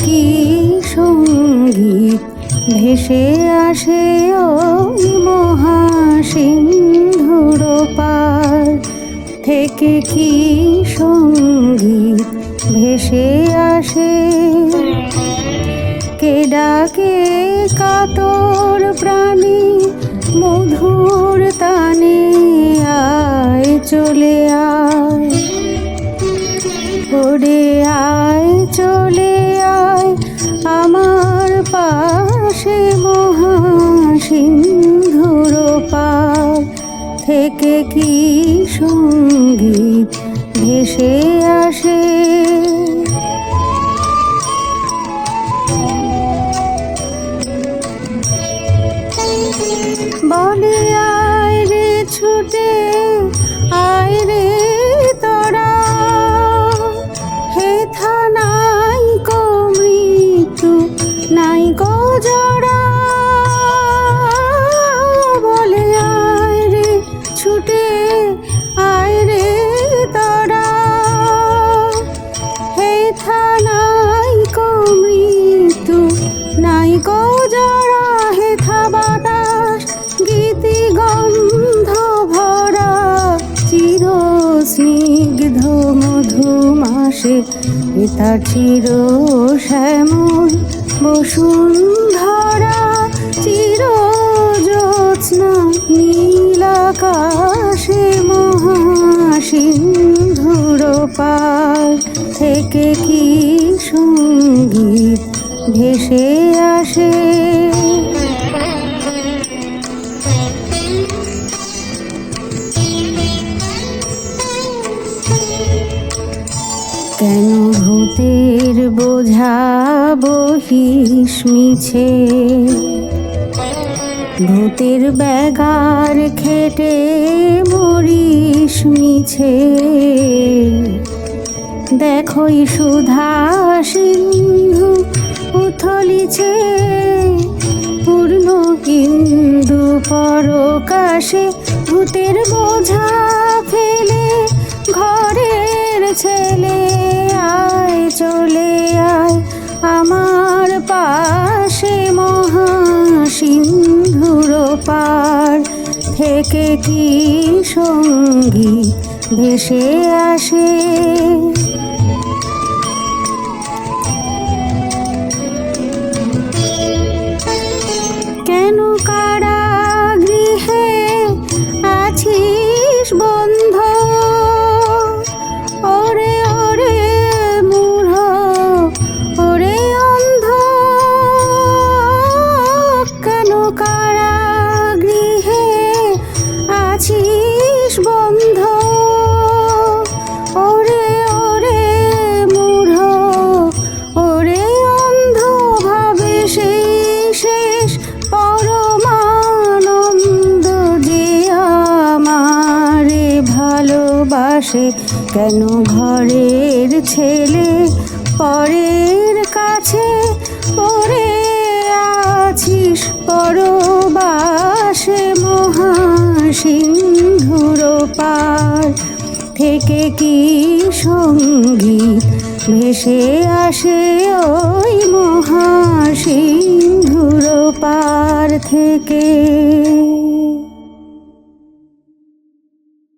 কি সঙ্গীত ভেসে আসে ওই মহাসিন্ধুর পার থেকে, কি সঙ্গীত ভেসে আসে। কে ডাকে কাতর প্রাণী মধুর তানে, আয় চলে আয় ওরে আয় চলে আয় আমার পাশে, মহাসিন্ধুর পার থেকে কি সঙ্গীত ভেসে আসে। বলে আয় রে ছুটে আয় রে তোরা, হেথা নাই কো মৃত্যু নাই কো জড়া। বলে আয় রে ছুটে আয় রে তোরা, হেথা নাই কো মৃত্যু নাই কো জড়া। হেথা বাতাস গীতি গন্ধ ভরা, চির স্নিগ্ধ মধুমাসে হেথা চির শ্যামল বসুন্ধরা। চির জ্যোৎস্না নীল আকাশে, মহাসিন্ধুর পার থেকে কি সঙ্গীত ভেসে আসে। কেন ভূতের বোঝা বহিস মিছে, ভূতের ব্যাগার খেটে মরিস মিছে। দেখোই সুধা সিন্ধু উথলিছে, পূর্ণ হিন্দু পরকাশে। ভূতের বোঝা ফেলে ঘরের ছেলে, আয় চলে আয় আমার পাশে, মহাসিন্ধুর পার থেকে কি সঙ্গীত ভেসে আসে। কেন কারাগৃহে আছিস বন্ধ, ওরে ওরে মূঢ় ওরে অন্ধ। কেন কারাগৃহে আছিস বন্ধ, ওরে ওরে মূঢ় ওরে অন্ধ। ভাবে সেই শেষ পরমানন্দ যে আমারে ভালোবাসে। কেন ঘরের ছেলে পরের কাছে পড়ে আছিস পরবাসে, মহাসিন্ধুর পার থেকে কি সঙ্গীত ভেসে আসে। ওই মহাসিন্ধুর পার থেকে।